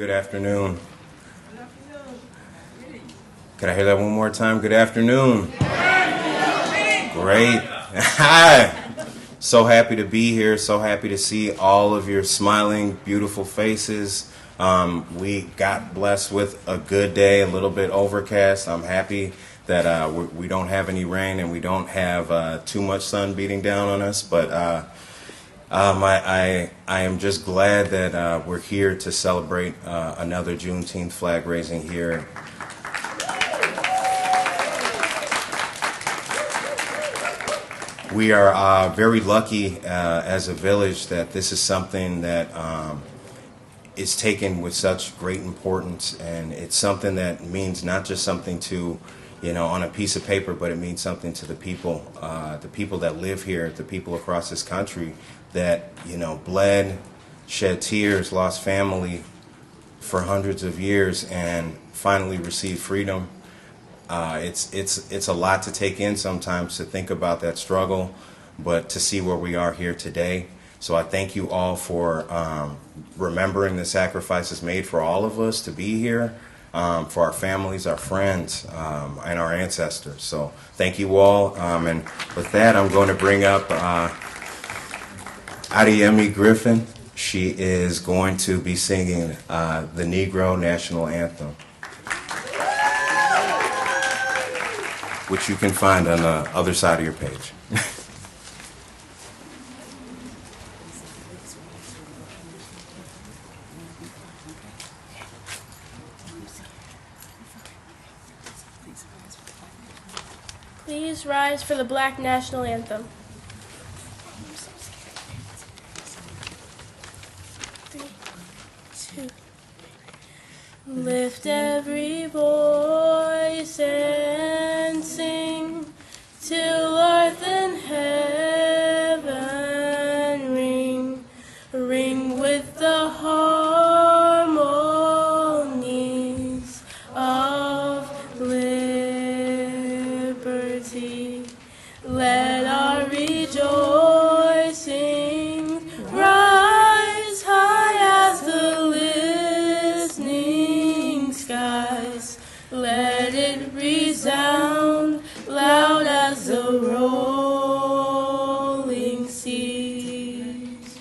Good afternoon. Can I hear that one more time? Good afternoon. Great. Hi. So happy to be here. So happy to see all of your smiling, beautiful faces. We got blessed with a good day, a little bit overcast. I'm happy that we don't have any rain and we don't have too much sun beating down on us. But I am just glad that we're here to celebrate another Juneteenth flag raising here. We are very lucky as a village that this is something that is taken with such great importance, and it's something that means not just something to, on a piece of paper, but it means something to the people that live here, the people across this country that, bled, shed tears, lost family for hundreds of years, and finally received freedom. It's a lot to take in sometimes to think about that struggle, but to see where we are here today. So I thank you all for remembering the sacrifices made for all of us to be here, for our families, our friends, and our ancestors. So thank you all. And with that, I'm going to bring up Adeyemi Griffin. She is going to be singing the Negro National Anthem, which you can find on the other side of your page. Please rise for the Black National Anthem. 3, 2. Lift every voice and sing till earth and heaven ring, ring with the harmonies of liberty. Let our rejoicing rise high as the listening skies. Let it resound loud as the rolling seas.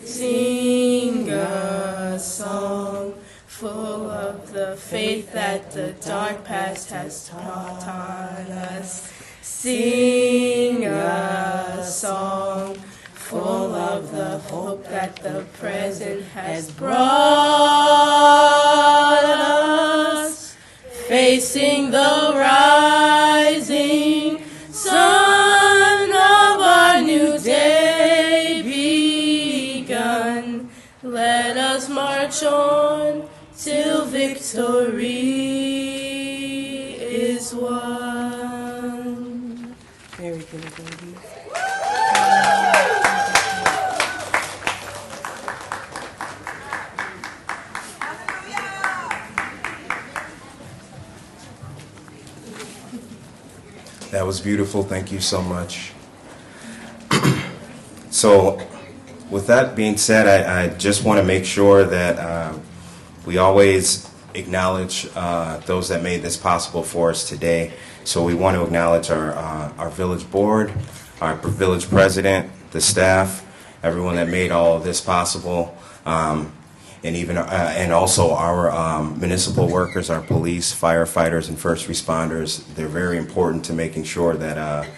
Sing a song full of the faith that the dark past has taught us. Sing a song full of the hope that the present has brought us. Facing the rising sun of our new day begun. Let us march on till victory is won. Very good, baby. That was beautiful. Thank you so much. So with that being said, I just want to make sure that we always acknowledge those that made this possible for us today. So we want to acknowledge our village board, our village president, the staff, everyone that made all of this possible, and even and also our municipal workers, our police, firefighters, and first responders. They're very important to making sure that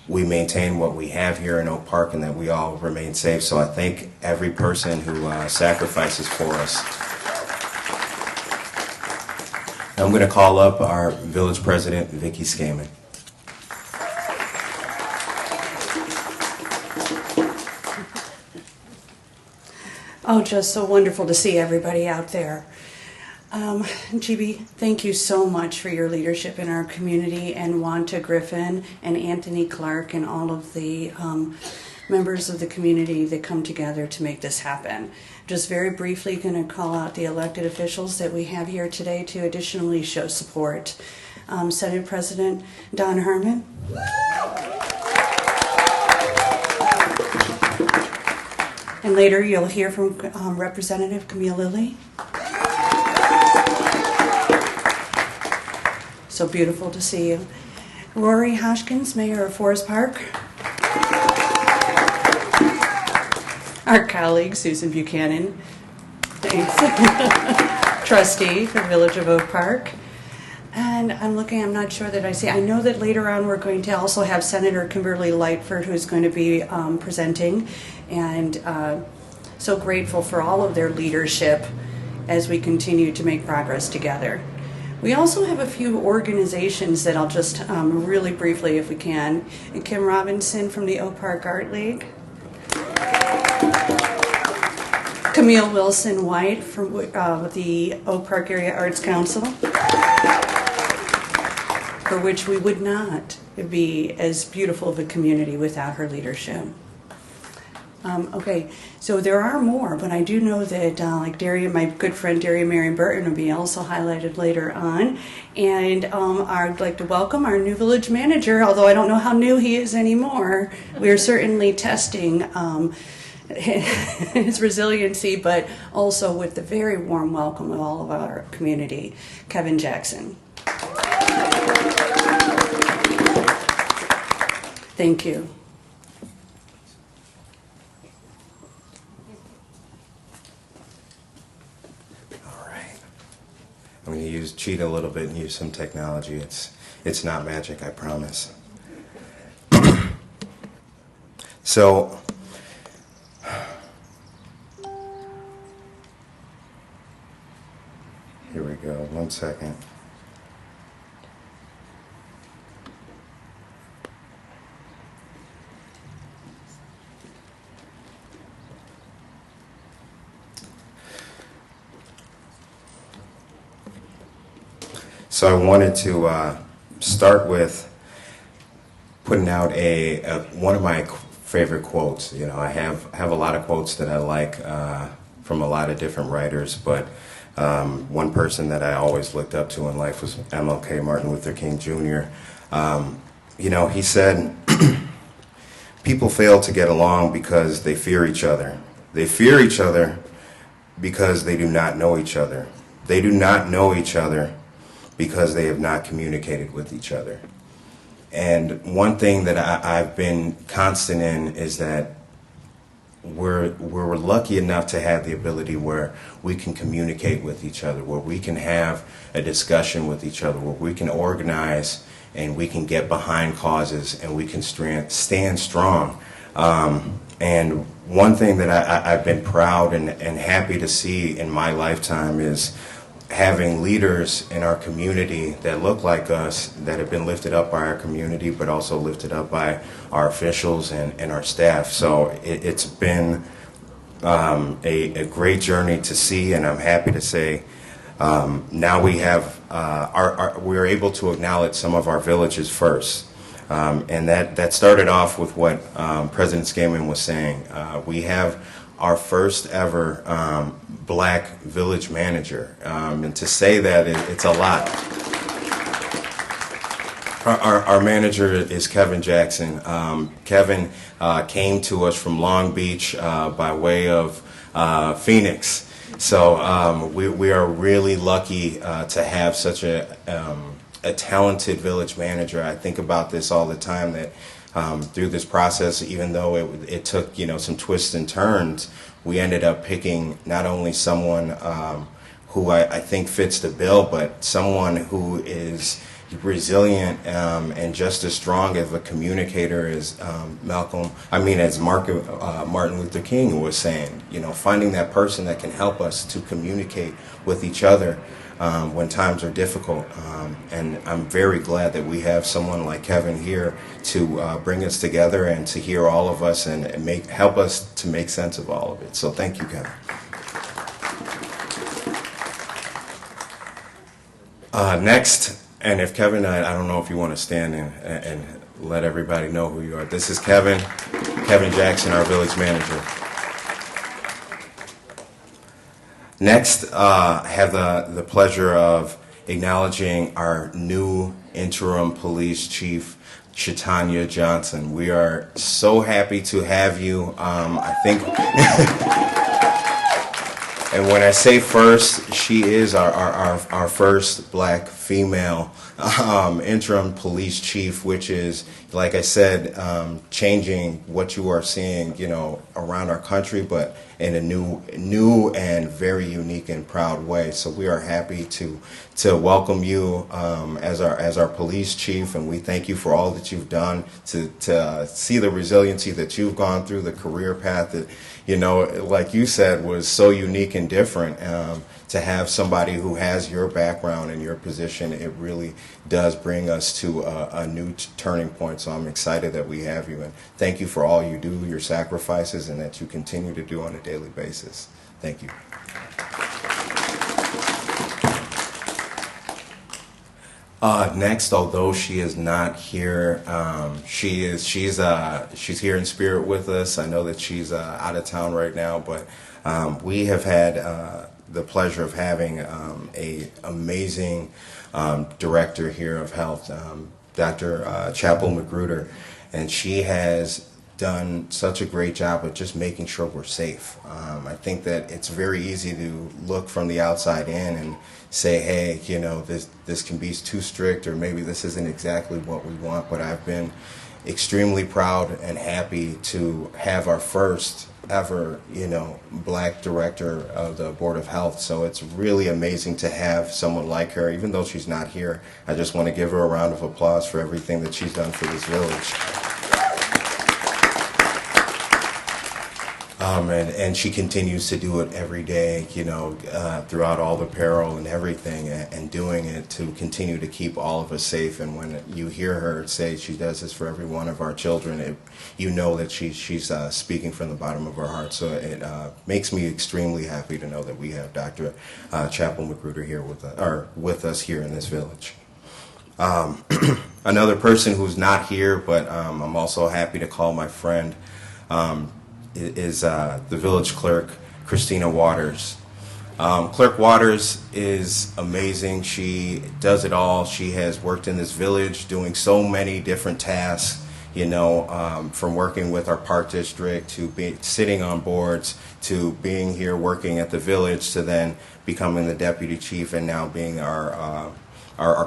we maintain what we have here in Oak Park and that we all remain safe. So I thank every person who sacrifices for us. I'm going to call up our village president, Vicki Skaman. Oh, just so wonderful to see everybody out there. GB, thank you so much for your leadership in our community, and Wanta Griffin and Anthony Clark and all of the members of the community that come together to make this happen. Just very briefly going to call out the elected officials that we have here today to additionally show support. Senate President Don Herman. And later you'll hear from Representative Camille Lilly. So beautiful to see you. Rory Hoskins, Mayor of Forest Park. Our colleague, Susan Buchanan, thanks. Trustee for Village of Oak Park. And I'm not sure that I know that later on we're going to also have Senator Kimberly Lightford, who's going to be presenting. And so grateful for all of their leadership as we continue to make progress together. We also have a few organizations that I'll just really briefly, if we can. And Kim Robinson from the Oak Park Art League. Camille Wilson White from the Oak Park Area Arts Council, for which we would not be as beautiful of a community without her leadership. Okay, so there are more, but I do know that like my good friend Darian Marion Burton will be also highlighted later on. And I'd like to welcome our new village manager, although I don't know how new he is anymore. We're certainly testing his resiliency, but also with the very warm welcome of all of our community, Kevin Jackson. Thank you. I'm going to cheat a little bit and use some technology. It's not magic, I promise. So, here we go. 1 second. So I wanted to start with putting out one of my favorite quotes. You know, I have a lot of quotes that I like from a lot of different writers, but one person that I always looked up to in life was MLK, Martin Luther King Jr. You know, he said, people fail to get along because they fear each other. They fear each other because they do not know each other. They do not know each other because they have not communicated with each other. And one thing that I've been constant in is that we're lucky enough to have the ability where we can communicate with each other, where we can have a discussion with each other, where we can organize and we can get behind causes and we can stand strong. And one thing that I've been proud and happy to see in my lifetime is having leaders in our community that look like us, that have been lifted up by our community, but also lifted up by our officials and our staff. So it's been a great journey to see, and I'm happy to say now we have we're able to acknowledge some of our villages first. And that started off with what President Skaman was saying. We have our first ever black village manager, and to say that it's a lot. Our manager is Kevin Jackson. Kevin came to us from Long Beach by way of Phoenix, so we are really lucky to have such a talented village manager. I think about this all the time, that through this process, even though it took some twists and turns, we ended up picking not only someone who I think fits the bill, but someone who is resilient and just as strong of a communicator as Martin Luther King was saying. Finding that person that can help us to communicate with each other when times are difficult. And I'm very glad that we have someone like Kevin here to bring us together and to hear all of us and help us to make sense of all of it. So thank you, Kevin. Next, and if Kevin, I don't know if you want to stand and let everybody know who you are. This is Kevin Jackson, our village manager. Next, I have the pleasure of acknowledging our new interim police chief, Shatanya Johnson. We are so happy to have you. I think And when I say first, she is our first black female interim police chief, which is, like I said, changing what you are seeing, around our country, but in a new and very unique and proud way. So we are happy to welcome you as our police chief, and we thank you for all that you've done to see the resiliency that you've gone through, the career path that, like you said, was so unique and different. To have somebody who has your background and your position, it really does bring us to a new turning point. So I'm excited that we have you, and thank you for all you do, your sacrifices, and that you continue to do on a daily basis. Thank you. Next, although she is not here, she's here in spirit with us. I know that she's out of town right now, but we have had the pleasure of having a amazing director here of health, Dr. Chapel Magruder, and she has done such a great job of just making sure we're safe. I think that it's very easy to look from the outside in and say, hey, this can be too strict, or maybe this isn't exactly what we want, but I've been extremely proud and happy to have our first ever, black director of the Board of Health. So it's really amazing to have someone like her. Even though she's not here, I just want to give her a round of applause for everything that she's done for this village. And she continues to do it every day, throughout all the peril and everything, and doing it to continue to keep all of us safe. And when you hear her say she does this for every one of our children, you know that she's speaking from the bottom of her heart. So it makes me extremely happy to know that we have Dr. Chapel Magruder here with us here in this village. Another person who's not here, but I'm also happy to call my friend, is the village clerk, Christina Waters. Clerk Waters is amazing. She does it all. She has worked in this village doing so many different tasks, from working with our park district to sitting on boards to being here working at the village to then becoming the deputy chief and now being our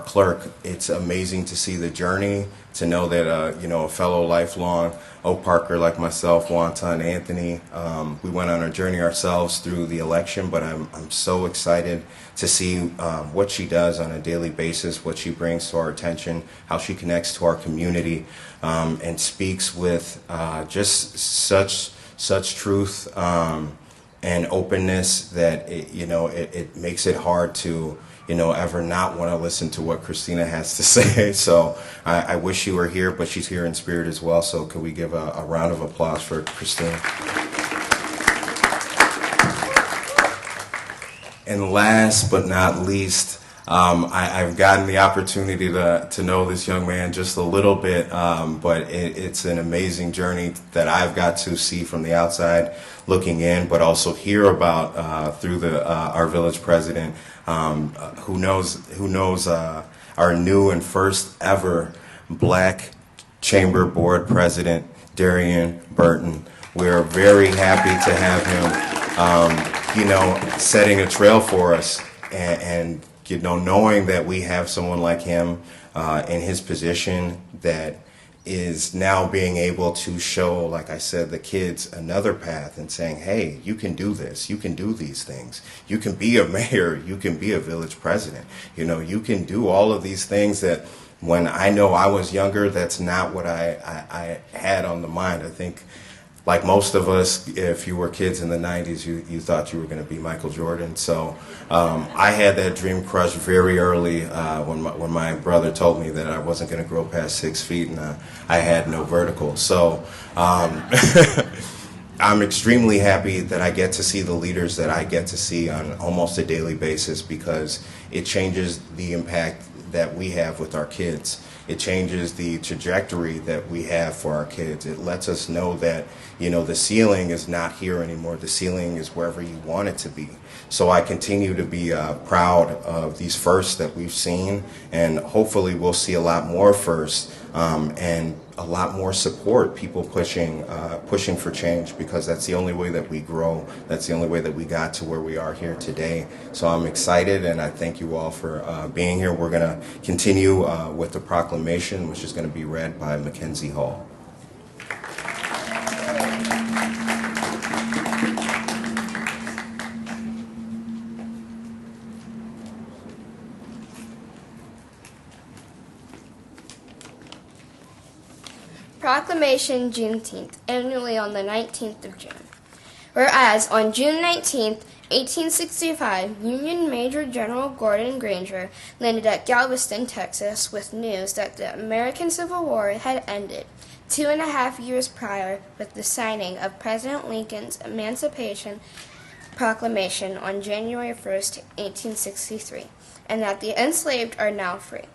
clerk. It's amazing to see the journey, to know that a fellow lifelong Oak Parker like myself, Wanton, Anthony, we went on our journey ourselves through the election, but I'm so excited to see what she does on a daily basis, what she brings to our attention, how she connects to our community, and speaks with just such truth and openness that it makes it hard to ever not want to listen to what Christina has to say. So I wish she were here, but she's here in spirit as well. So could we give a round of applause for Christina? And last but not least, I've gotten the opportunity to know this young man just a little bit, but it's an amazing journey that I've got to see from the outside looking in, but also hear about through our village president, who knows our new and first ever Black Chamber Board President, Darian Burton. We're very happy to have him, setting a trail for us, and knowing that we have someone like him in his position that is now being able to show, like I said, the kids another path and saying, hey, you can do this, you can do these things, you can be a mayor, you can be a village president, you can do all of these things that when I know I was younger, that's not what I had on the mind. I think, like most of us, if you were kids in the 90s, you thought you were going to be Michael Jordan. So I had that dream crushed very early when my brother told me that I wasn't going to grow past 6 feet, and I had no vertical. So I'm extremely happy that I get to see the leaders that I get to see on almost a daily basis, because it changes the impact that we have with our kids. It changes the trajectory that we have for our kids. It lets us know that, the ceiling is not here anymore. The ceiling is wherever you want it to be. So I continue to be proud of these firsts that we've seen, and hopefully we'll see a lot more firsts and a lot more support, people pushing for change, because that's the only way that we grow. That's the only way that we got to where we are here today. So I'm excited, and I thank you all for being here. We're going to continue with the proclamation, which is going to be read by Mackenzie Hall. Proclamation Juneteenth, annually on the 19th of June. Whereas on June 19th, 1865, Union Major General Gordon Granger landed at Galveston, Texas, with news that the American Civil War had ended 2.5 years prior with the signing of President Lincoln's Emancipation Proclamation on January 1st, 1863, and that the enslaved are now free.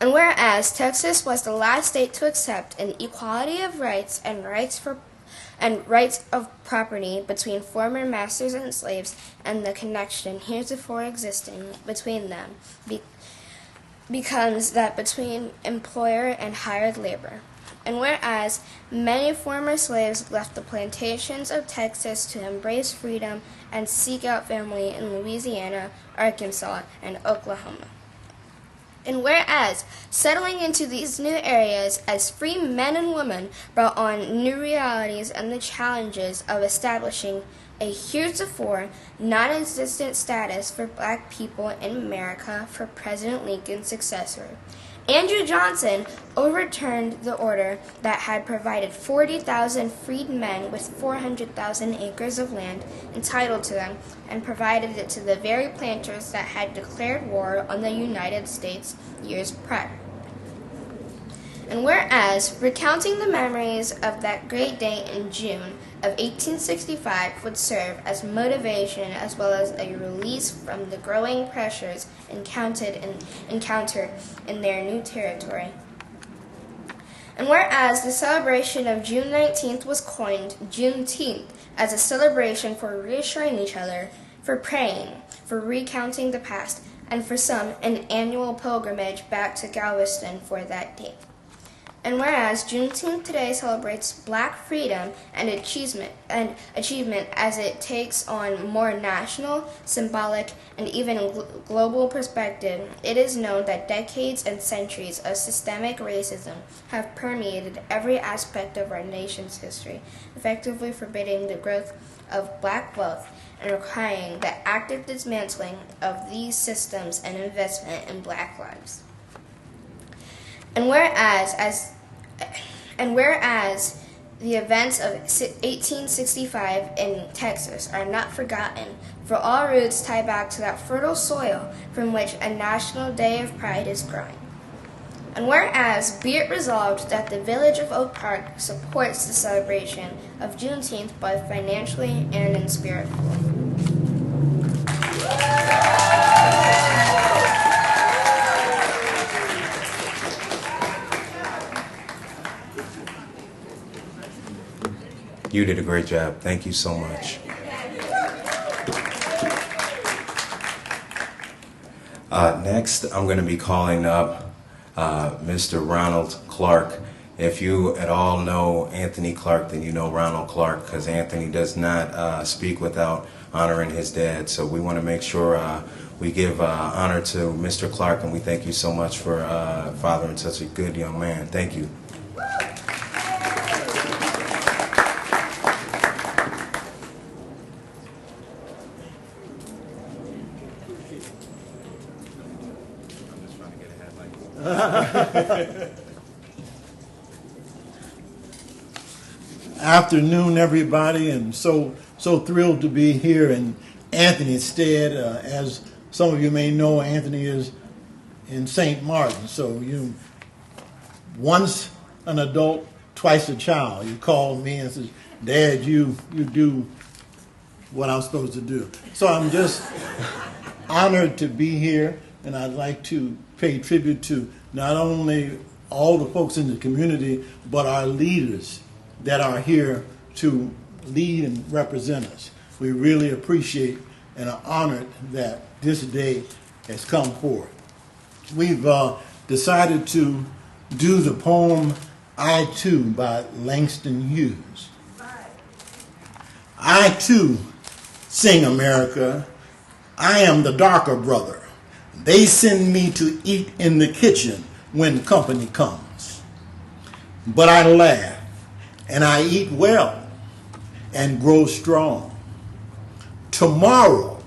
And whereas Texas was the last state to accept an equality of rights and rights of property between former masters and slaves, and the connection heretofore existing between them becomes that between employer and hired labor. And whereas many former slaves left the plantations of Texas to embrace freedom and seek out family in Louisiana, Arkansas, and Oklahoma. And whereas settling into these new areas as free men and women brought on new realities and the challenges of establishing a heretofore non-existent status for black people in America for President Lincoln's successor, Andrew Johnson overturned the order that had provided 40,000 freed men with 400,000 acres of land entitled to them, and provided it to the very planters that had declared war on the United States years prior. And whereas recounting the memories of that great day in June of 1865 would serve as motivation as well as a release from the growing pressures encountered in their new territory. And whereas the celebration of June 19th was coined Juneteenth as a celebration for reassuring each other, for praying, for recounting the past, and for some an annual pilgrimage back to Galveston for that day. And whereas Juneteenth today celebrates black freedom and achievement as it takes on more national, symbolic, and even global perspective, it is known that decades and centuries of systemic racism have permeated every aspect of our nation's history, effectively forbidding the growth of black wealth and requiring the active dismantling of these systems and investment in black lives. And whereas the events of 1865 in Texas are not forgotten, for all roots tie back to that fertile soil from which a national day of pride is growing. And whereas be it resolved that the village of Oak Park supports the celebration of Juneteenth both financially and in spirit. You did a great job. Thank you so much. Next, I'm going to be calling up Mr. Ronald Clark. If you at all know Anthony Clark, then you know Ronald Clark, because Anthony does not speak without honoring his dad. So we want to make sure we give honor to Mr. Clark, and we thank you so much for fathering such a good young man. Thank you. Afternoon, everybody, and so thrilled to be here in Anthony's stead. As some of you may know, Anthony is in St. Martin, so you once an adult, twice a child. You called me and said, "Dad, you do what I'm supposed to do." So I'm just honored to be here, and I'd like to pay tribute to not only all the folks in the community, but our leaders that are here to lead and represent us. We really appreciate and are honored that this day has come forth. We've decided to do the poem I Too by Langston Hughes. I too sing America. I am the darker brother. They send me to eat in the kitchen when company comes. But I laugh and I eat well and grow strong. Tomorrow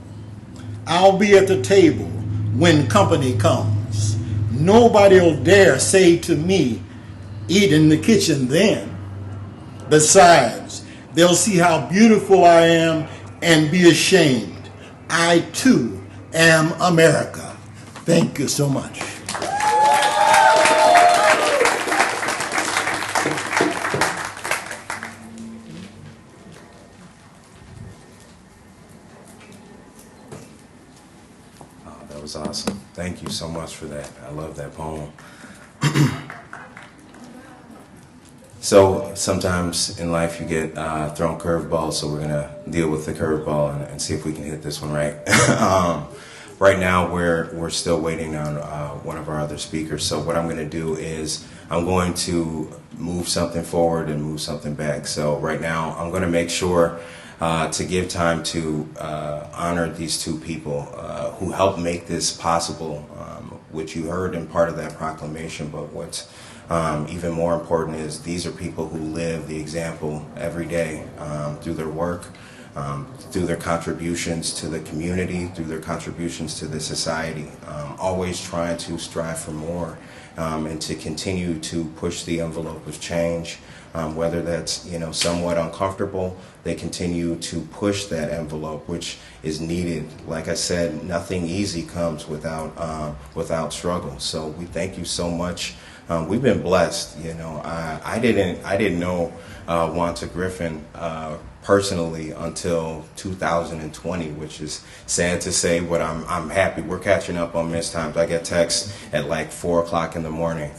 I'll be at the table when company comes. Nobody'll dare say to me, eat in the kitchen then. Besides, they'll see how beautiful I am and be ashamed. I too am America. Thank you so much. Oh, that was awesome. Thank you so much for that. I love that poem. So sometimes in life you get thrown curveballs, so we're going to deal with the curveball and see if we can hit this one right. Right now we're still waiting on one of our other speakers, so what I'm going to do is I'm going to move something forward and move something back. So right now I'm going to make sure to give time to honor these two people who helped make this possible, which you heard in part of that proclamation, but what's even more important is these are people who live the example every day through their work, through their contributions to the community, through their contributions to the society, always trying to strive for more and to continue to push the envelope of change, whether that's somewhat uncomfortable. They continue to push that envelope, which is needed. Like I said, nothing easy comes without struggle. So we thank you so much. We've been blessed. I didn't know Wanta Griffin personally until 2020, which is sad to say, but I'm happy. We're catching up on missed times. I get texts at like 4 o'clock in the morning,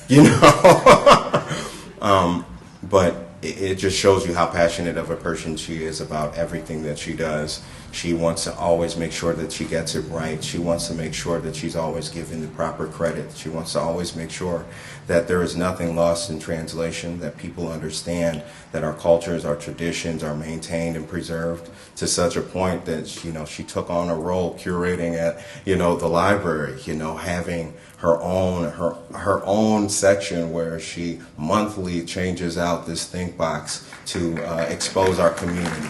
but it just shows you how passionate of a person she is about everything that she does. She wants to always make sure that she gets it right. She wants to make sure that she's always given the proper credit. She wants to always make sure that there is nothing lost in translation, that people understand that our cultures, our traditions are maintained and preserved to such a point that, she took on a role curating at, the library, having her own section where she monthly changes out this think box to expose our community.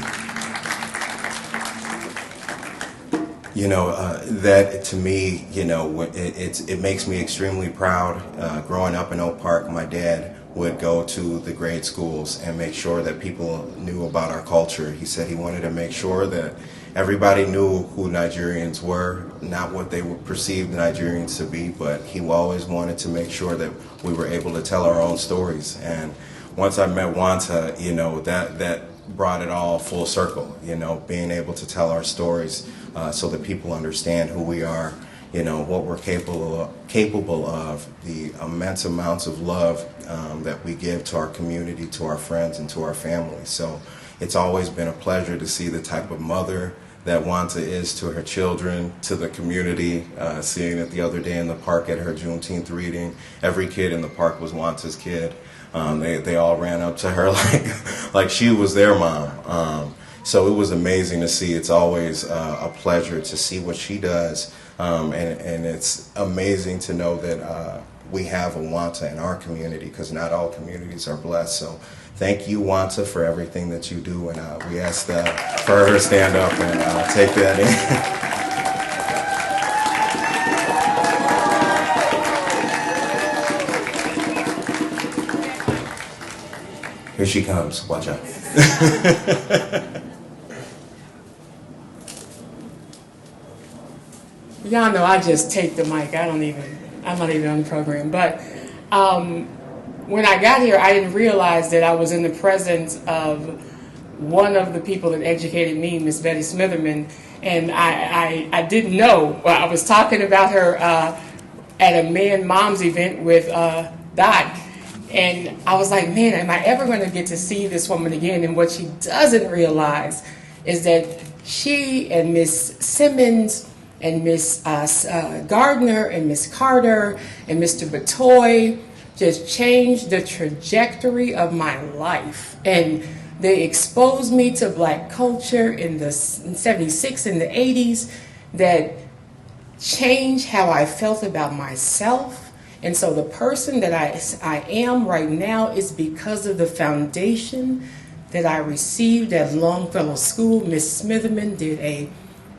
That to me, it makes me extremely proud. Growing up in Oak Park, my dad would go to the grade schools and make sure that people knew about our culture. He said he wanted to make sure that everybody knew who Nigerians were, not what they would perceive Nigerians to be, but he always wanted to make sure that we were able to tell our own stories. And once I met Wanta, that brought it all full circle, being able to tell our stories so that people understand who we are, what we're capable of, the immense amounts of love that we give to our community, to our friends, and to our family. So it's always been a pleasure to see the type of mother that Wanta is to her children, to the community. Seeing it the other day in the park at her Juneteenth reading, every kid in the park was Wanta's kid. They all ran up to her like she was their mom. So it was amazing to see. It's always a pleasure to see what she does, and it's amazing to know that we have a Wanta in our community, because not all communities are blessed. So thank you, Wanta, for everything that you do, and we ask for her to stand up and take that in. Here she comes. Watch out. Y'all know I just take the mic. I'm not even on the program. But when I got here, I didn't realize that I was in the presence of one of the people that educated me, Miss Betty Smitherman. And I didn't know. Well, I was talking about her at a Man Moms event with Dot. And I was like, man, am I ever going to get to see this woman again? And what she doesn't realize is that she and Miss Simmons and Miss Gardner and Miss Carter and Mr. Batoy, just changed the trajectory of my life. And they exposed me to black culture in the 76 and the 80s that changed how I felt about myself. And so the person that I am right now is because of the foundation that I received at Longfellow School. Miss Smitherman did a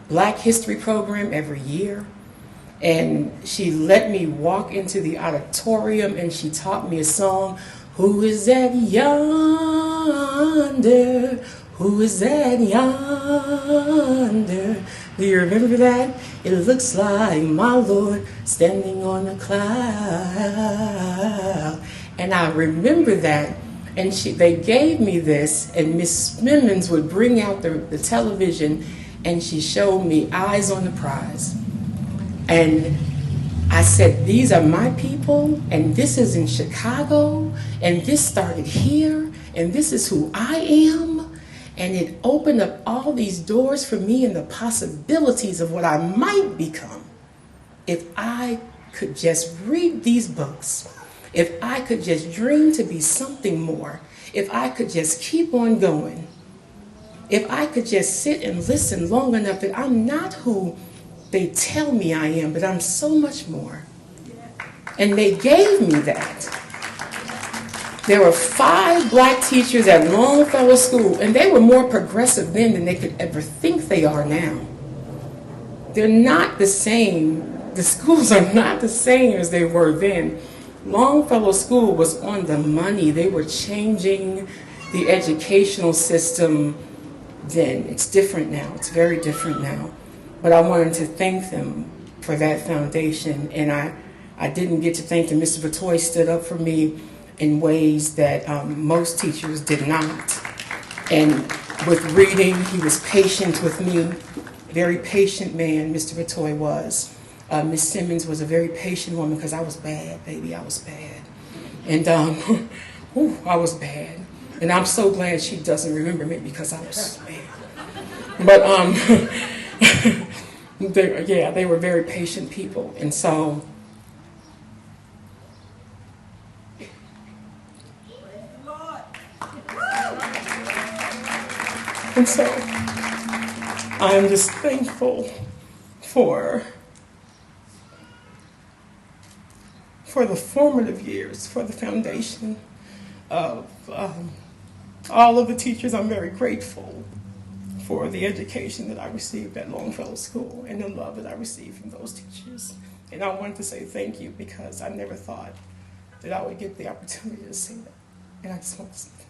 Black History program every year. And she let me walk into the auditorium and she taught me a song. Who is that yonder? Who is that yonder? Do you remember that? It looks like my Lord standing on a cloud. And I remember that. And they gave me this, and Miss Mimmons would bring out the television, and she showed me Eyes on the Prize. And I said, these are my people, and this is in Chicago, and this started here, and this is who I am. And it opened up all these doors for me and the possibilities of what I might become if I could just read these books, if I could just dream to be something more, if I could just keep on going, if I could just sit and listen long enough that I'm not who they tell me I am, but I'm so much more. And they gave me that. There were 5 black teachers at Longfellow School, and they were more progressive then than they could ever think they are now. They're not the same. The schools are not the same as they were then. Longfellow School was on the money. They were changing the educational system then. It's different now. It's very different now. But I wanted to thank them for that foundation, and I didn't get to thank them. Mr. Batoy stood up for me in ways that most teachers did not. And with reading, he was patient with me. Very patient man, Mr. Batoy was. Miss Simmons was a very patient woman because I was bad, baby. I was bad. And I was bad. And I'm so glad she doesn't remember me because I was bad. But they were very patient people. And so I'm just thankful for the formative years, for the foundation of all of the teachers. I'm very grateful for the education that I received at Longfellow School and the love that I received from those teachers. And I wanted to say thank you because I never thought that I would get the opportunity to say that. And I just want to say thank you.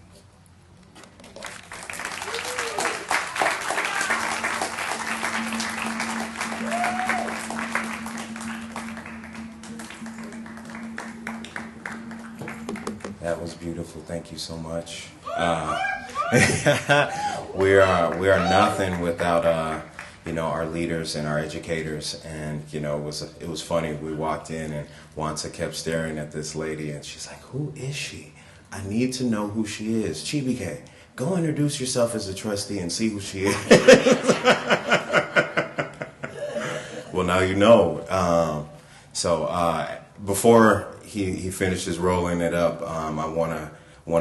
That was beautiful. Thank you so much. We are nothing without our leaders and our educators. And it was funny. We walked in and Wanta kept staring at this lady, and she's like, "Who is she? I need to know who she is. Chibike, go introduce yourself as a trustee and see who she is." Well, now you know. Before he finishes rolling it up, I want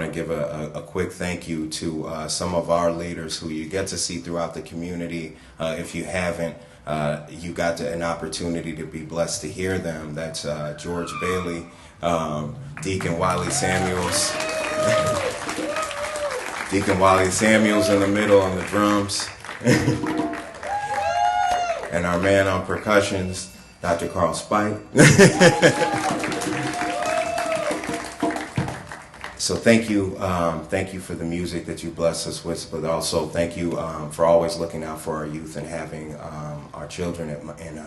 to give a quick thank you to some of our leaders who you get to see throughout the community. If you haven't, you got an opportunity to be blessed to hear them. That's George Bailey, Deacon Wiley Samuels, Deacon Wiley Samuels in the middle on the drums, and our man on percussions, Dr. Carl Spike. So thank you for the music that you bless us with, but also thank you for always looking out for our youth and having our children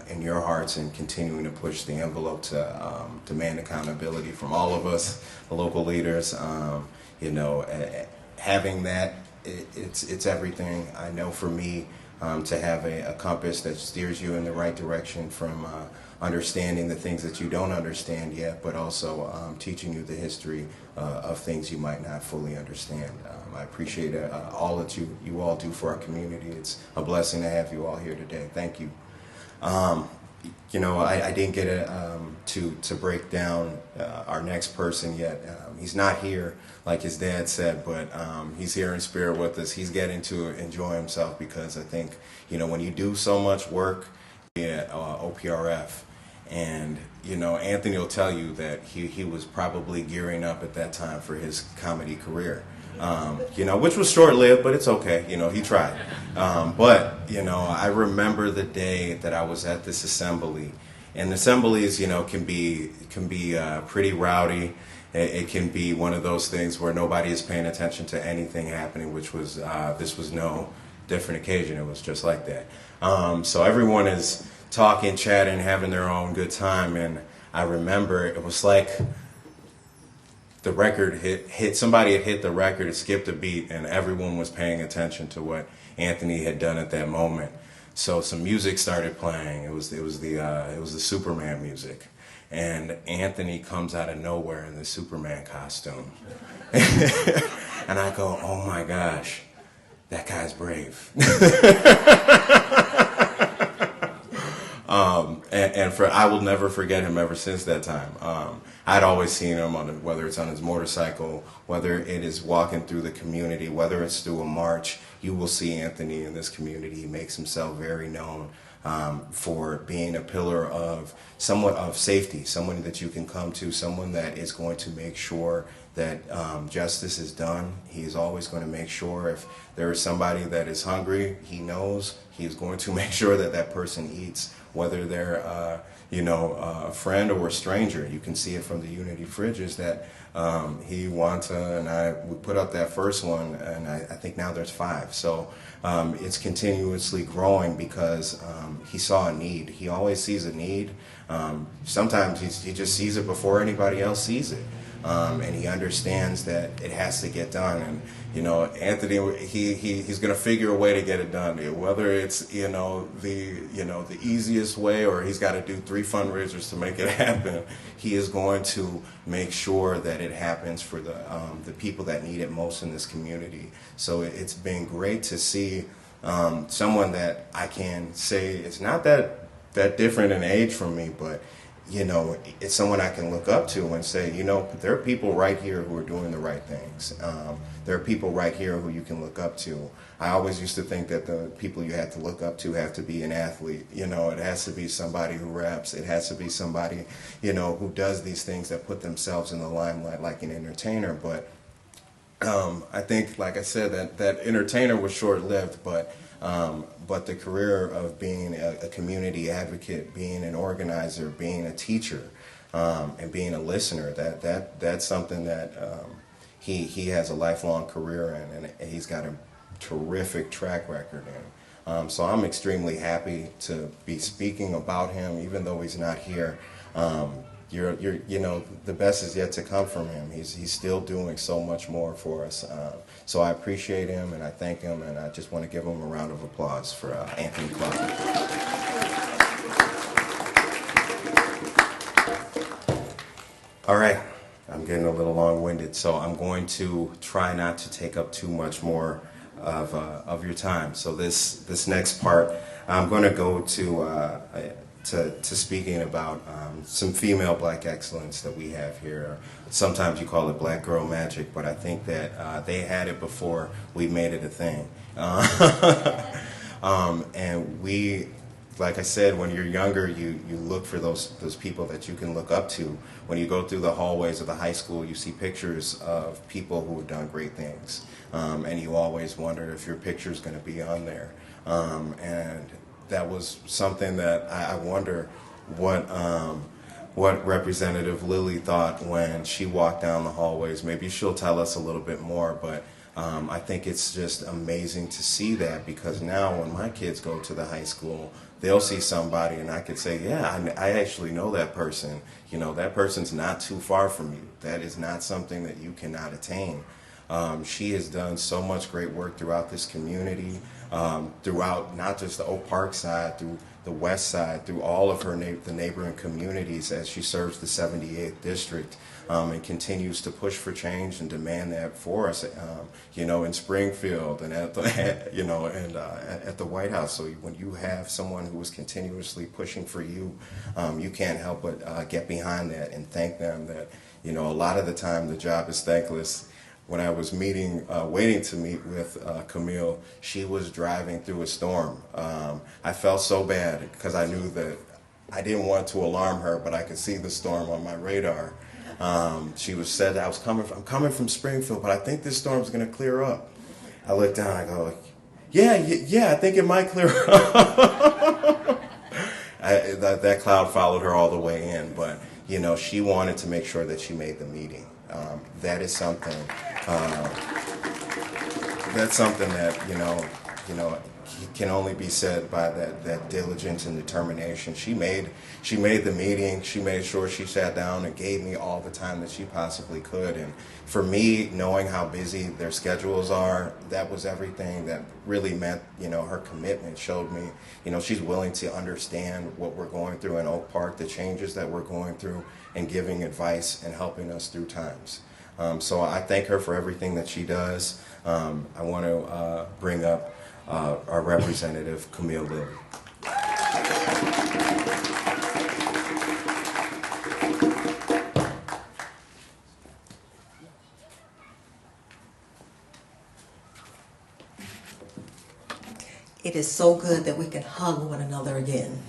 in your hearts and continuing to push the envelope to demand accountability from all of us, the local leaders. Having that, it's everything. I know for me, to have a compass that steers you in the right direction from understanding the things that you don't understand yet, but also teaching you the history of things you might not fully understand. I appreciate all that you all do for our community. It's a blessing to have you all here today. Thank you. I didn't get to break down our next person yet. He's not here, like his dad said, but he's here in spirit with us. He's getting to enjoy himself because I think, when you do so much work at OPRF, and Anthony will tell you that he was probably gearing up at that time for his comedy career. Which was short-lived, but it's okay. He tried. But I remember the day that I was at this assembly, and assemblies, can be pretty rowdy. It can be one of those things where nobody is paying attention to anything happening, which was this was no different occasion. It was just like that. So everyone is talking, chatting, having their own good time, and I remember it was like the record hit somebody had hit the record, it skipped a beat, and everyone was paying attention to what Anthony had done at that moment. So some music started playing. It was the Superman music, and Anthony comes out of nowhere in the Superman costume, and I go, "Oh my gosh, that guy's brave." And I will never forget him ever since that time. I'd always seen him whether it's on his motorcycle, whether it is walking through the community, whether it's through a march. You will see Anthony in this community. He makes himself very known for being a pillar of somewhat of safety, someone that you can come to, someone that is going to make sure that justice is done. He is always going to make sure if there is somebody that is hungry, he knows he is going to make sure that that person eats, whether they're a friend or a stranger. You can see it from the Unity fridges that he, Wanta, and we put up that first one, and I think now there's 5. So it's continuously growing because he saw a need. He always sees a need. Sometimes he just sees it before anybody else sees it. And he understands that it has to get done. And Anthony, he's going to figure a way to get it done. Whether it's the easiest way, or he's got to do 3 fundraisers to make it happen. He is going to make sure that it happens for the people that need it most in this community. So it's been great to see someone that I can say it's not that different in age from me, but it's someone I can look up to and say, there are people right here who are doing the right things. There are people right here who you can look up to. I always used to think that the people you had to look up to have to be an athlete. It has to be somebody who raps. It has to be somebody, who does these things that put themselves in the limelight like an entertainer. But I think, like I said, that entertainer was short-lived, but the career of being a community advocate, being an organizer, being a teacher, and being a listener, that's something that he has a lifelong career in, and he's got a terrific track record in. So I'm extremely happy to be speaking about him, even though he's not here. The best is yet to come from him. He's still doing so much more for us. So I appreciate him, and I thank him, and I just want to give him a round of applause for Anthony Clark. All right, I'm getting a little long-winded, so I'm going to try not to take up too much more of your time. So this next part, I'm going to go to speaking about some female black excellence that we have here. Sometimes you call it black girl magic, but I think that they had it before we made it a thing. And we, like I said, when you're younger, you look for those people that you can look up to. When you go through the hallways of the high school, you see pictures of people who have done great things. And you always wonder if your picture's going to be on there. And that was something that I wonder what Representative Lilly thought when she walked down the hallways. Maybe she'll tell us a little bit more, but I think it's just amazing to see that, because now when my kids go to the high school, they'll see somebody and I could say, yeah, I actually know that person. That person's not too far from you. That is not something that you cannot attain. She has done so much great work throughout this community, throughout not just the Oak Park side, through the west side, through all of her the neighboring communities as she serves the 78th district, and continues to push for change and demand that for us, in Springfield and at the, at the White House. So when you have someone who is continuously pushing for you, you can't help but get behind that and thank them. That a lot of the time the job is thankless. When I was waiting to meet with Camille, she was driving through a storm. I felt so bad because I knew that I didn't want to alarm her, but I could see the storm on my radar. She said, I'm coming from Springfield, but I think this storm's going to clear up. I looked down, I go, yeah, I think it might clear up. That cloud followed her all the way in, but she wanted to make sure that she made the meeting. That is something. That's something that can only be said by that diligence and determination. She made the meeting. She made sure she sat down and gave me all the time that she possibly could. And for me, knowing how busy their schedules are, that was everything. That really meant, her commitment showed me, she's willing to understand what we're going through in Oak Park, the changes that we're going through, and giving advice and helping us through times. So I thank her for everything that she does. I want to bring up our representative, Camille Lilly. It is so good that we can hug one another again.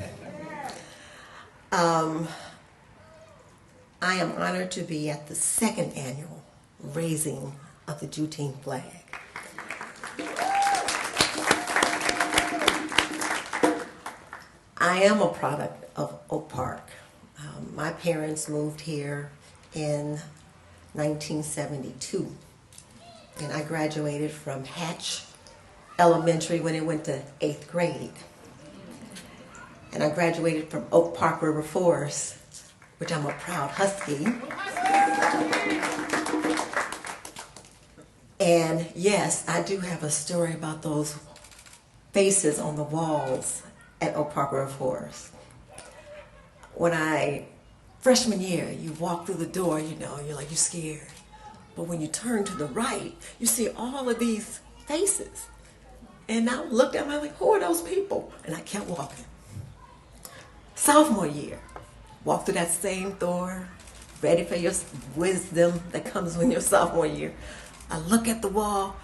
I am honored to be at the second annual raising of the Juneteenth flag. I am a product of Oak Park. My parents moved here in 1972, and I graduated from Hatch Elementary when it went to 8th grade. And I graduated from Oak Park River Forest, which I'm a proud Husky. And yes, I do have a story about those faces on the walls at Oak Park River Forest. Freshman year, you walk through the door, you're scared. But when you turn to the right, you see all of these faces. And I looked at them, I'm like, who are those people? And I kept walking. Sophomore year, walk through that same door, ready for your wisdom that comes when you're sophomore year. I look at the wall,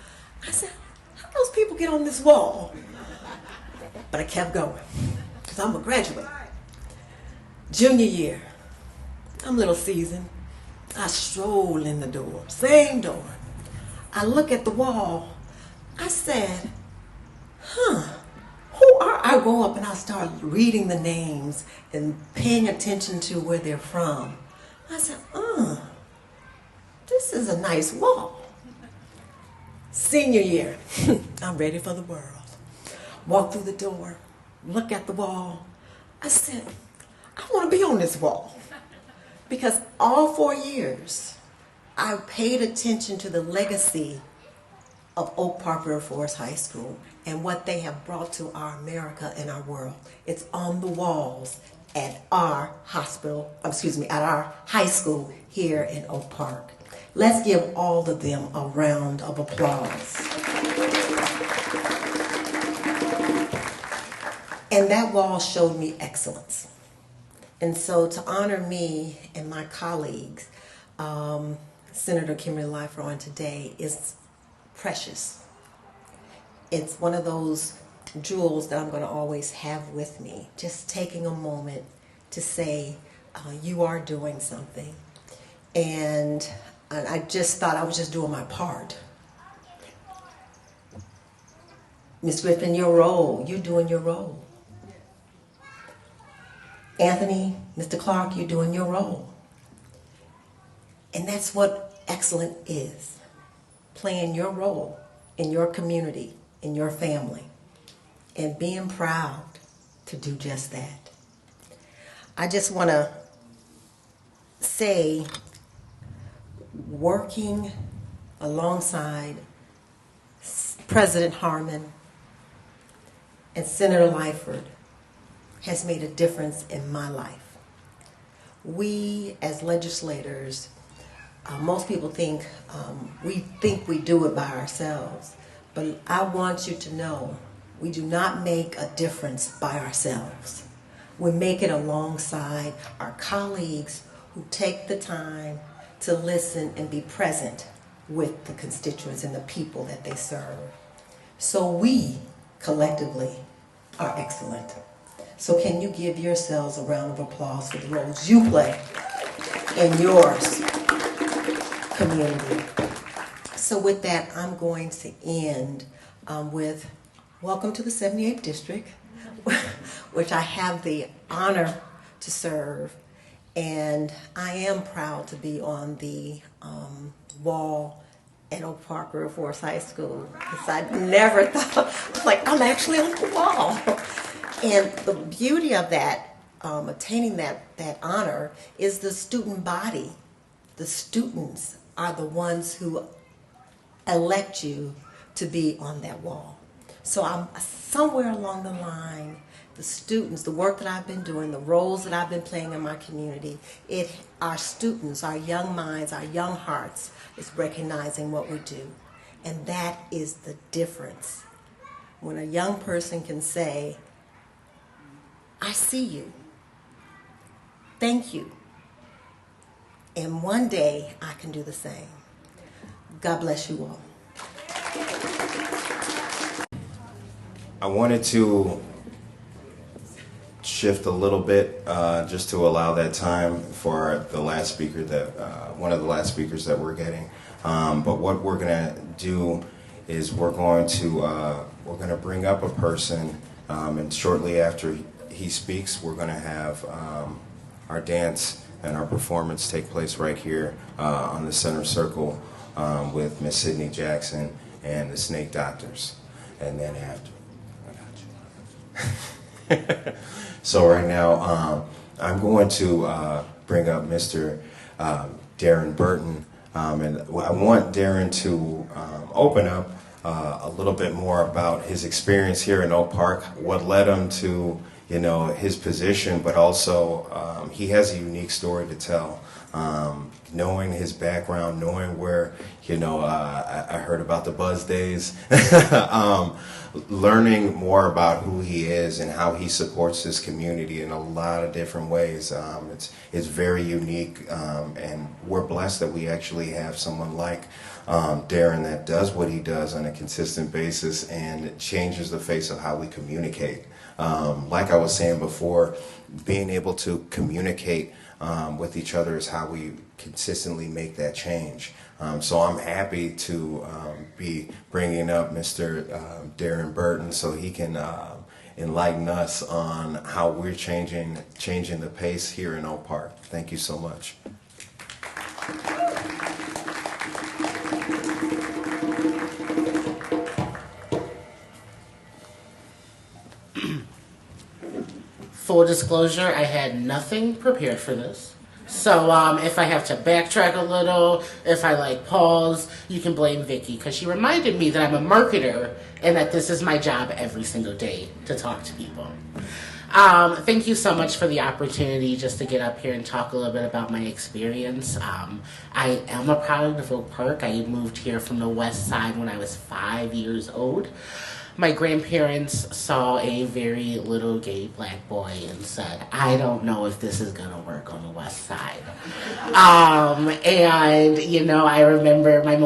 I said, how do those people get on this wall? But I kept going, because I'm a graduate. Junior year, I'm a little seasoned. I stroll in the door, same door. I look at the wall, I said, who are, I go up and I start reading the names and paying attention to where they're from. I said, this is a nice wall. Senior year, I'm ready for the world. Walk through the door, look at the wall. I said, I want to be on this wall. Because all 4 years, I paid attention to the legacy of Oak Park River Forest High School and what they have brought to our America and our world. It's on the walls at our at our high school here in Oak Park. Let's give all of them a round of applause. And that wall showed me excellence. And so to honor me and my colleagues, Senator Kimberly Leifer on today is precious. It's one of those jewels that I'm going to always have with me. Just taking a moment to say, you are doing something. And I just thought I was just doing my part. Ms. Griffin, your role, you're doing your role. Anthony, Mr. Clark, you're doing your role. And that's what excellent is. Playing your role in your community, in your family, and being proud to do just that. I just want to say, working alongside President Harmon and Senator Lyford, has made a difference in my life. We as legislators, most people think we do it by ourselves, but I want you to know we do not make a difference by ourselves. We make it alongside our colleagues who take the time to listen and be present with the constituents and the people that they serve. So we collectively are excellent. So can you give yourselves a round of applause for the roles you play in your community? So with that, I'm going to end with welcome to the 78th District, which I have the honor to serve. And I am proud to be on the wall at Oak Park Real Forest High School, because I never thought, like, I'm actually on the wall. And the beauty of that, attaining that honor, is the student body. The students are the ones who elect you to be on that wall. So I'm somewhere along the line, the students, the work that I've been doing, the roles that I've been playing in my community, our students, our young minds, our young hearts is recognizing what we do. And that is the difference. When a young person can say, I see you, thank you, and one day I can do the same. God bless you all. I wanted to shift a little bit just to allow that time for the last speaker one of the last speakers that we're getting. But what we're gonna do is we're gonna bring up a person, and shortly after he speaks, we're gonna have our dance and our performance take place right here on the center circle with Miss Sydney Jackson and the Snake Doctors, and then after. So right now, I'm going to bring up Mr. Darren Burton, and I want Darren to open up a little bit more about his experience here in Oak Park, what led him to, his position, but also he has a unique story to tell. Knowing his background, knowing where, I heard about the Buzz days, learning more about who he is and how he supports this community in a lot of different ways. It's very unique, and we're blessed that we actually have someone like Darren that does what he does on a consistent basis and changes the face of how we communicate. Like I was saying before, being able to communicate with each other is how we consistently make that change. So I'm happy to be bringing up Mr. Darren Burton so he can enlighten us on how we're changing the pace here in Oak Park. Thank you so much. Full disclosure, I had nothing prepared for this. So if I have to backtrack a little, if I pause, you can blame Vicky, because she reminded me that I'm a marketer and that this is my job every single day to talk to people. Thank you so much for the opportunity just to get up here and talk a little bit about my experience. I am a product of Oak Park. I moved here from the West Side when I was 5 years old. My grandparents saw a very little gay black boy and said, I don't know if this is going to work on the West Side. And, I remember my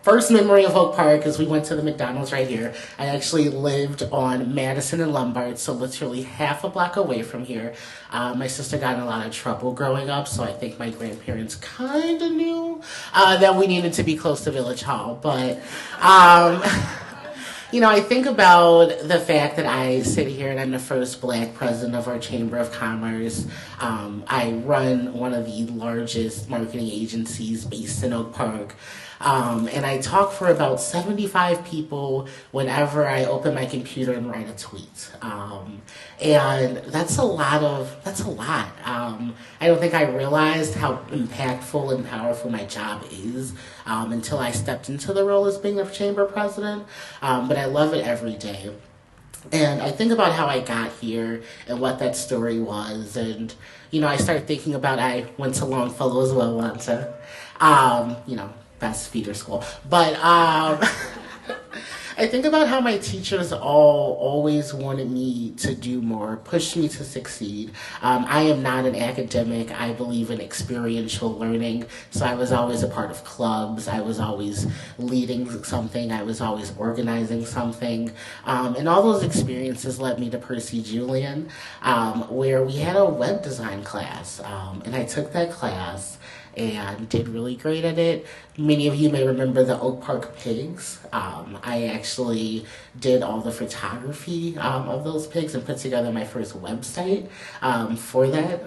first memory of Oak Park is we went to the McDonald's right here. I actually lived on Madison and Lombard, so literally half a block away from here. My sister got in a lot of trouble growing up, so I think my grandparents kind of knew that we needed to be close to Village Hall. But I think about the fact that I sit here and I'm the first black president of our Chamber of Commerce. I run one of the largest marketing agencies based in Oak Park. And I talk for about 75 people whenever I open my computer and write a tweet. And that's a lot. I don't think I realized how impactful and powerful my job is until I stepped into the role as being a chamber president. But I love it every day. And I think about how I got here and what that story was. And, I started thinking about, I went to Longfellow as well once, best feeder school. But I think about how my teachers all always wanted me to do more, pushed me to succeed. I am not an academic. I believe in experiential learning. So I was always a part of clubs. I was always leading something. I was always organizing something. And all those experiences led me to Percy Julian, where we had a web design class. And I took that class and did really great at it. Many of you may remember the Oak Park pigs. I actually did all the photography of those pigs and put together my first website for that.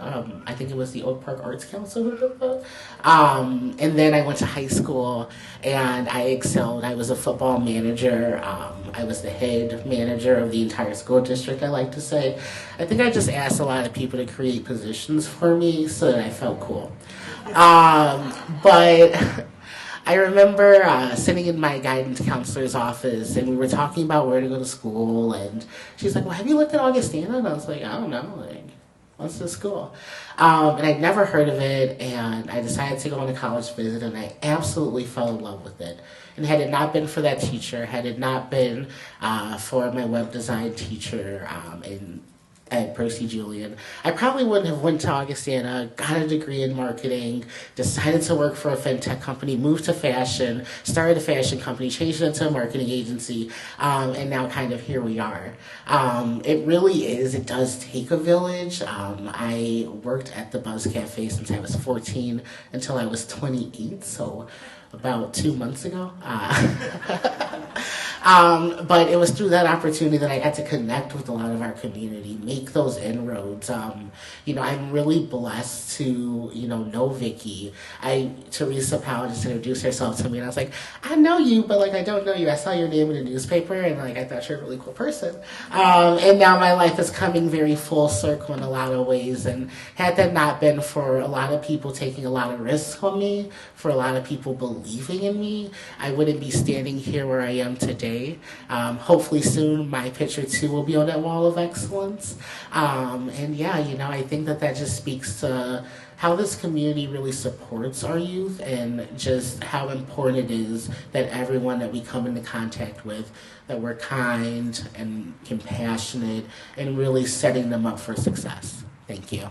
I think it was the Oak Park Arts Council who did that. And then I went to high school and I excelled. I was a football manager. I was the head manager of the entire school district, I like to say. I think I just asked a lot of people to create positions for me so that I felt cool. But I remember sitting in my guidance counselor's office and we were talking about where to go to school, and she's like, well, have you looked at Augustana? And I was like, I don't know, like, what's this school? And I'd never heard of it, and I decided to go on a college visit, and I absolutely fell in love with it. And had it not been for that teacher, had it not been for my web design teacher at Percy Julian, I probably wouldn't have went to Augustana, got a degree in marketing, decided to work for a fintech company, moved to fashion, started a fashion company, changed it into a marketing agency, and now kind of here we are. It really is, it does take a village. I worked at the Buzz Cafe since I was 14 until I was 28, so about 2 months ago. But it was through that opportunity that I got to connect with a lot of our community, make those inroads. I'm really blessed to, know Vicky. Teresa Powell just introduced herself to me, and I was like, I know you, but I don't know you. I saw your name in a newspaper, and I thought you're a really cool person. And now my life is coming very full circle in a lot of ways. And had that not been for a lot of people taking a lot of risks on me, for a lot of people believing in me, I wouldn't be standing here where I am today. Hopefully soon my picture too will be on that wall of excellence. And yeah, I think that just speaks to how this community really supports our youth and just how important it is that everyone that we come into contact with, that we're kind and compassionate and really setting them up for success. Thank you.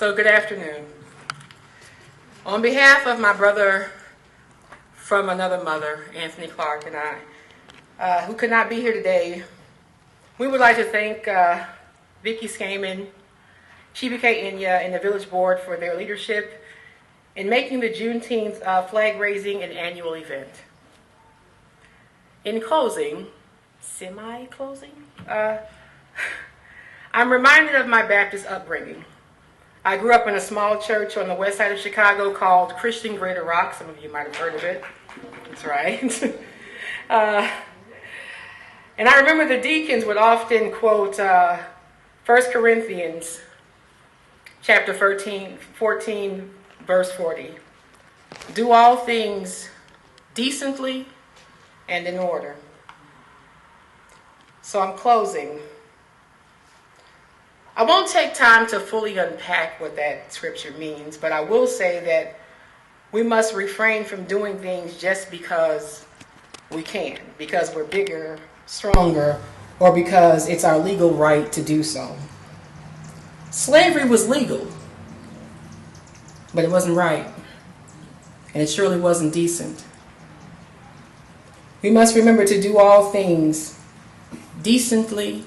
So good afternoon. On behalf of my brother from another mother, Anthony Clark, and I, who could not be here today, we would like to thank Vicki Skaman, Chibike Inya, and the Village Board for their leadership in making the Juneteenth flag raising an annual event. In closing, semi-closing, I'm reminded of my Baptist upbringing. I grew up in a small church on the west side of Chicago called Christian Greater Rock. Some of you might have heard of it. That's right. And I remember the deacons would often quote 1 Corinthians chapter 14, verse 40. Do all things decently and in order. So I'm closing. I won't take time to fully unpack what that scripture means, but I will say that we must refrain from doing things just because we can, because we're bigger, stronger, or because it's our legal right to do so. Slavery was legal, but it wasn't right, and it surely wasn't decent. We must remember to do all things decently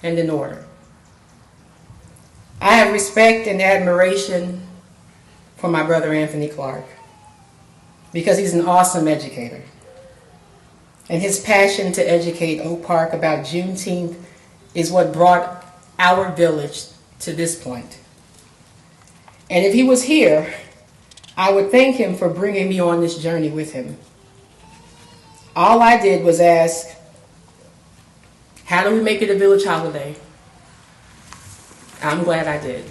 and in order. I have respect and admiration for my brother Anthony Clark because he's an awesome educator. And his passion to educate Oak Park about Juneteenth is what brought our village to this point. And if he was here, I would thank him for bringing me on this journey with him. All I did was ask, how do we make it a village holiday? I'm glad I did.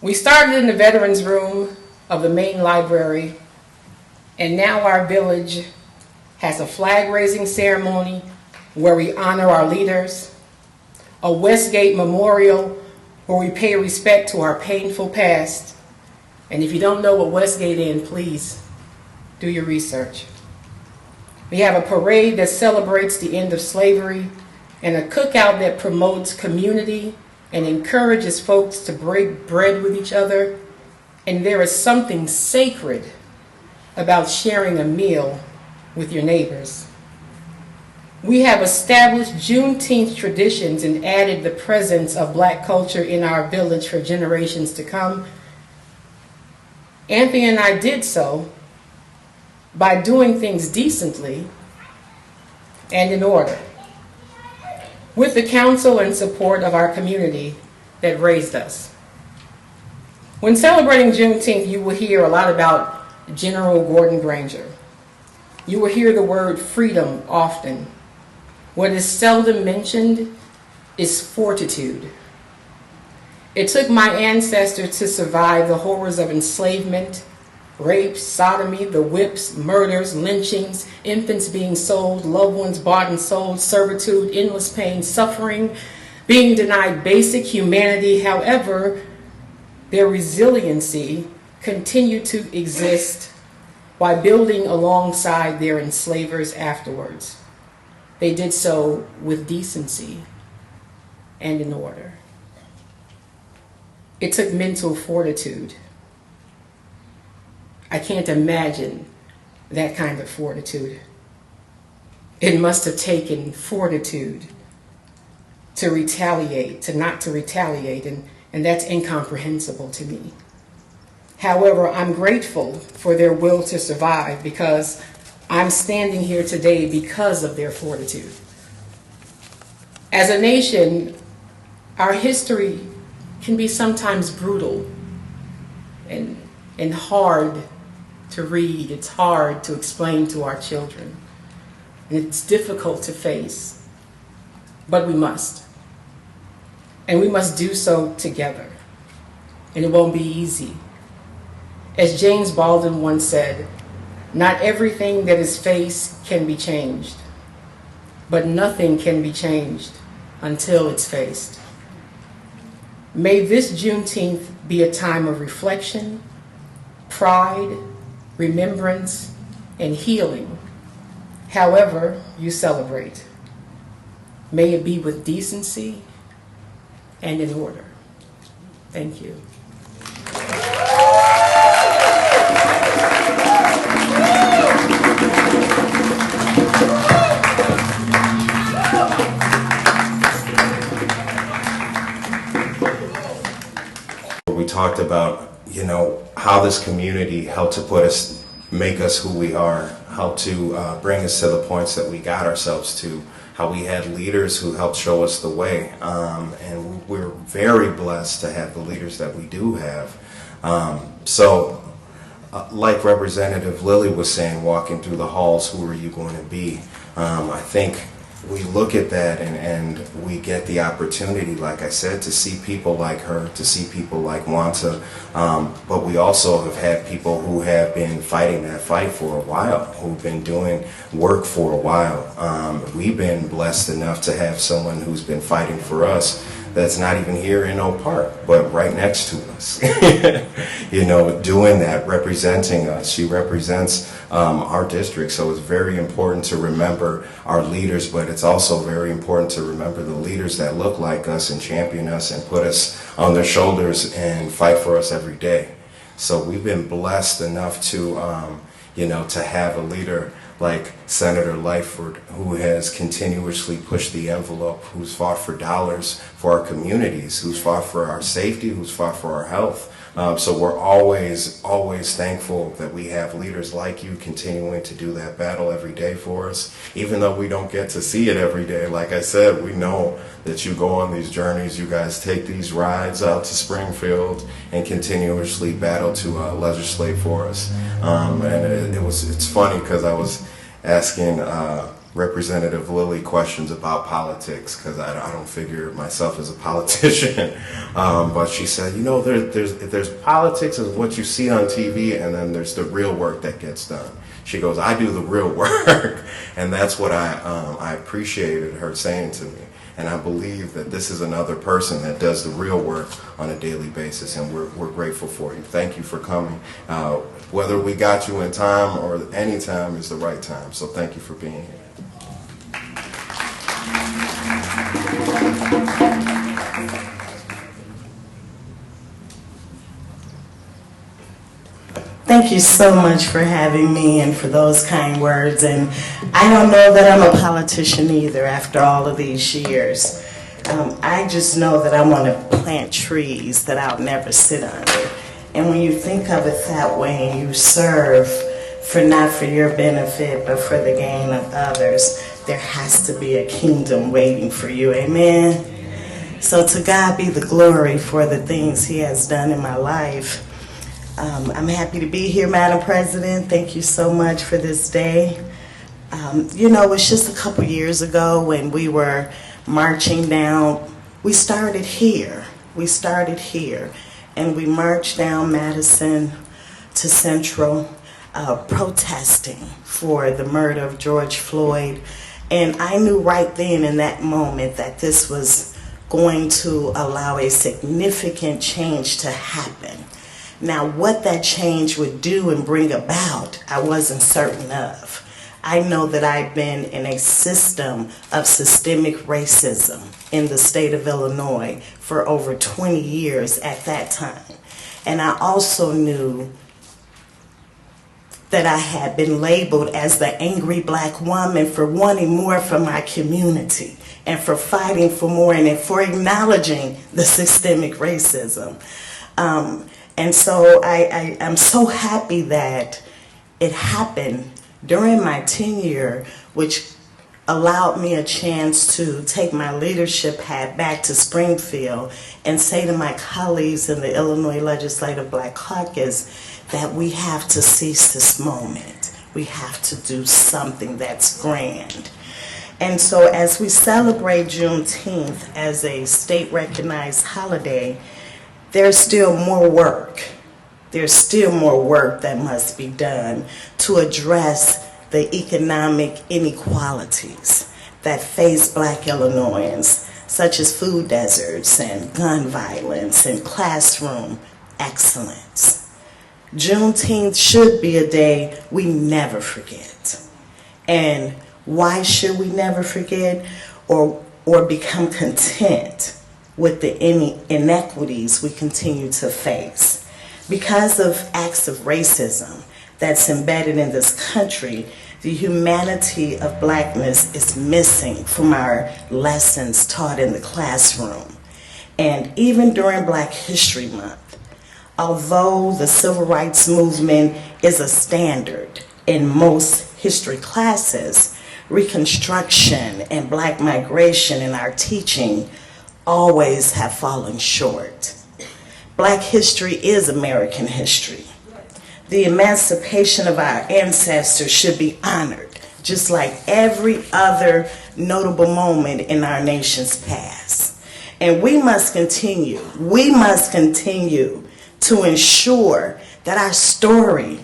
We started in the veterans room of the main library, and now our village has a flag raising ceremony where we honor our leaders, a Westgate memorial where we pay respect to our painful past. And if you don't know what Westgate is, please do your research. We have a parade that celebrates the end of slavery and a cookout that promotes community and encourages folks to break bread with each other. And there is something sacred about sharing a meal with your neighbors. We have established Juneteenth traditions and added the presence of Black culture in our village for generations to come. Anthony and I did so by doing things decently and in order, with the counsel and support of our community that raised us. When celebrating Juneteenth, you will hear a lot about General Gordon Granger. You will hear the word freedom often. What is seldom mentioned is fortitude. It took my ancestors to survive the horrors of enslavement, rapes, sodomy, the whips, murders, lynchings, infants being sold, loved ones bought and sold, servitude, endless pain, suffering, being denied basic humanity. However, their resiliency continued to exist while building alongside their enslavers afterwards. They did so with decency and in order. It took mental fortitude. I can't imagine that kind of fortitude. It must have taken fortitude to retaliate, to not to retaliate, and that's incomprehensible to me. However, I'm grateful for their will to survive because I'm standing here today because of their fortitude. As a nation, our history can be sometimes brutal and hard to read. It's hard to explain to our children. And it's difficult to face, but we must. And we must do so together. And it won't be easy. As James Baldwin once said, not everything that is faced can be changed, but nothing can be changed until it's faced. May this Juneteenth be a time of reflection, pride, remembrance, and healing, however you celebrate. May it be with decency and in order. Thank you. We talked about, how this community helped to make us who we are, helped to bring us to the points that we got ourselves to, how we had leaders who helped show us the way. And we're very blessed to have the leaders that we do have. Like Representative Lilly was saying, walking through the halls, who are you going to be? I think we look at that and we get the opportunity, like I said, to see people like her, to see people like Wanta, but we also have had people who have been fighting that fight for a while, who've been doing work for a while. We've been blessed enough to have someone who's been fighting for us that's not even here in Oak Park, but right next to us, doing that, representing us. She represents our district, so it's very important to remember our leaders, but it's also very important to remember the leaders that look like us and champion us and put us on their shoulders and fight for us every day. So we've been blessed enough to, to have a leader like Senator Lightford, who has continuously pushed the envelope, who's fought for dollars for our communities, who's fought for our safety, who's fought for our health. So we're always thankful that we have leaders like you continuing to do that battle every day for us, even though we don't get to see it every day. Like I said, we know that you go on these journeys, you guys take these rides out to Springfield and continuously battle to legislate for us. It's funny because I was asking Representative Lilly questions about politics because I don't figure myself as a politician. But she said, there's politics is what you see on TV, and then there's the real work that gets done. She goes, I do the real work. And that's what I appreciated her saying to me. And I believe that this is another person that does the real work on a daily basis, and we're grateful for you. Thank you for coming. Whether we got you in time or any time is the right time. So thank you for being here. Thank you so much for having me and for those kind words. And I don't know that I'm a politician either after all of these years. I just know that I want to plant trees that I'll never sit under. And when you think of it that way and you serve for not for your benefit but for the gain of others, there has to be a kingdom waiting for you. Amen? So to God be the glory for the things He has done in my life. I'm happy to be here, Madam President. Thank you so much for this day. It was just a couple years ago when we were marching down. We started here. And we marched down Madison to Central protesting for the murder of George Floyd. And I knew right then in that moment that this was going to allow a significant change to happen. Now, what that change would do and bring about, I wasn't certain of. I know that I've been in a system of systemic racism in the state of Illinois for over 20 years at that time. And I also knew that I had been labeled as the angry black woman for wanting more from my community and for fighting for more and for acknowledging the systemic racism. And so I'm so happy that it happened during my tenure, which allowed me a chance to take my leadership hat back to Springfield and say to my colleagues in the Illinois Legislative Black Caucus that we have to seize this moment. We have to do something that's grand. And so as we celebrate Juneteenth as a state-recognized holiday, there's still more work. There's still more work that must be done to address the economic inequalities that face Black Illinoisans, such as food deserts and gun violence and classroom excellence. Juneteenth should be a day we never forget. And why should we never forget or become content with the inequities we continue to face? Because of acts of racism that's embedded in this country, the humanity of blackness is missing from our lessons taught in the classroom. And even during Black History Month, although the Civil Rights Movement is a standard in most history classes, Reconstruction and Black migration in our teaching always have fallen short. Black history is American history. The emancipation of our ancestors should be honored, just like every other notable moment in our nation's past. And we must continue to ensure that our story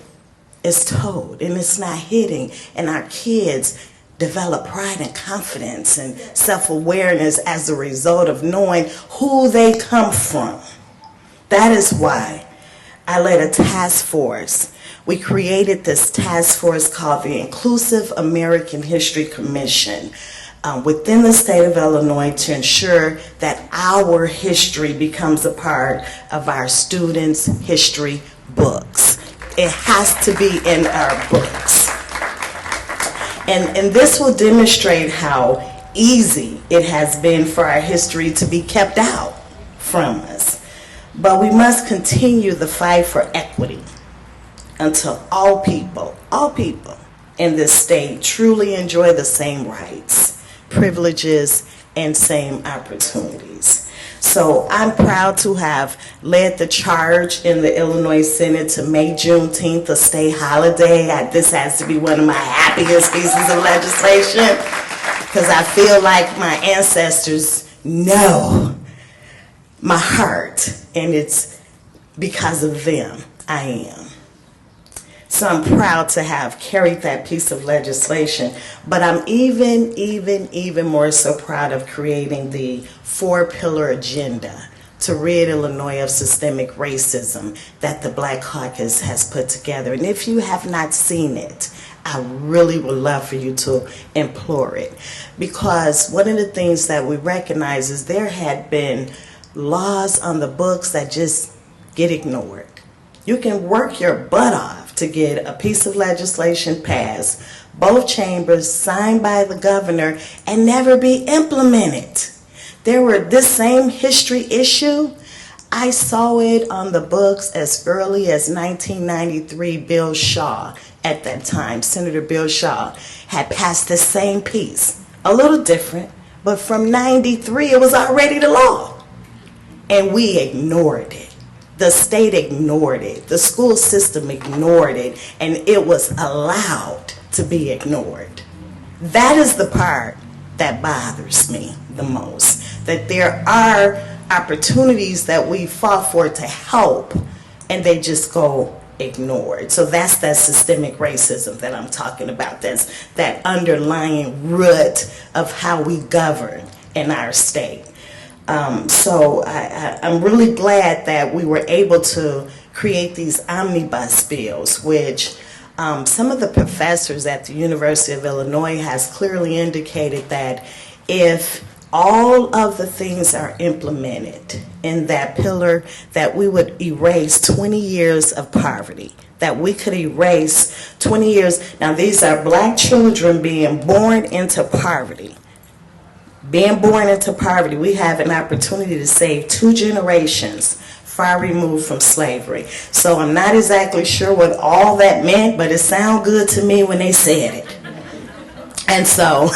is told and it's not hidden, and our kids develop pride and confidence and self-awareness as a result of knowing who they come from. That is why I led a task force. We created this task force called the Inclusive American History Commission within the state of Illinois to ensure that our history becomes a part of our students' history books. It has to be in our books. And this will demonstrate how easy it has been for our history to be kept out from us. But we must continue the fight for equity until all people in this state truly enjoy the same rights, privileges, and same opportunities. So I'm proud to have led the charge in the Illinois Senate to make Juneteenth a state holiday. This has to be one of my happiest pieces of legislation because I feel like my ancestors know my heart, and it's because of them I am. So I'm proud to have carried that piece of legislation, but I'm even more so proud of creating the 4-pillar agenda to rid Illinois of systemic racism that the Black Caucus has put together. And if you have not seen it, I really would love for you to implore it, because one of the things that we recognize is there had been laws on the books that just get ignored. You can work your butt off to get a piece of legislation passed, both chambers signed by the governor, and never be implemented. There were this same history issue. I saw it on the books as early as 1993. Bill Shaw, at that time, Senator Bill Shaw, had passed the same piece. A little different, but from 93 it was already the law. And we ignored it. The state ignored it. The school system ignored it. And it was allowed to be ignored. That is the part that bothers me the most. That there are opportunities that we fought for to help, and they just go ignored. So that's that systemic racism that I'm talking about. That's that underlying root of how we govern in our state. So I'm really glad that we were able to create these omnibus bills, which some of the professors at the University of Illinois has clearly indicated that if all of the things are implemented in that pillar, that we would erase 20 years of poverty, that we could erase 20 years. Now, these are black children being born into poverty. Being born into poverty, we have an opportunity to save 2 generations far removed from slavery. So I'm not exactly sure what all that meant, but it sounded good to me when they said it. And so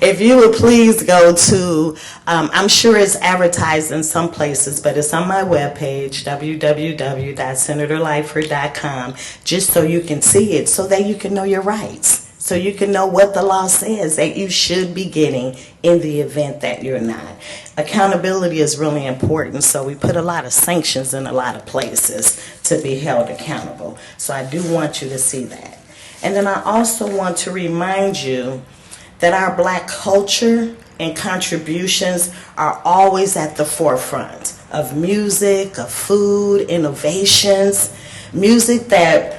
if you would please go to, I'm sure it's advertised in some places, but it's on my webpage, www.senatorlightford.com, just so you can see it, so that you can know your rights. So you can know what the law says that you should be getting in the event that you're not. Accountability is really important, so we put a lot of sanctions in a lot of places to be held accountable. So I do want you to see that. And then I also want to remind you that our black culture and contributions are always at the forefront of music, of food, innovations, music that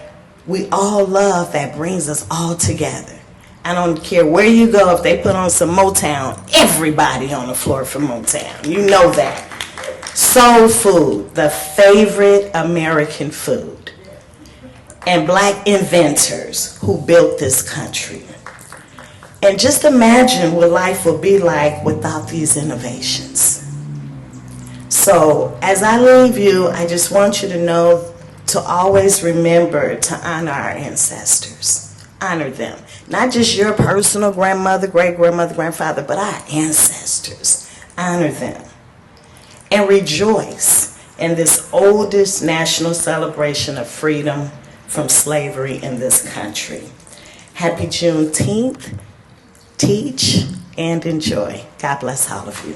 we all love, that brings us all together. I don't care where you go, if they put on some Motown, everybody on the floor for Motown. You know that. Soul food, the favorite American food. And black inventors who built this country. And just imagine what life would be like without these innovations. So as I leave you, I just want you to know to always remember to honor our ancestors. Honor them. Not just your personal grandmother, great-grandmother, grandfather, but our ancestors. Honor them. And rejoice in this oldest national celebration of freedom from slavery in this country. Happy Juneteenth. Teach and enjoy. God bless all of you.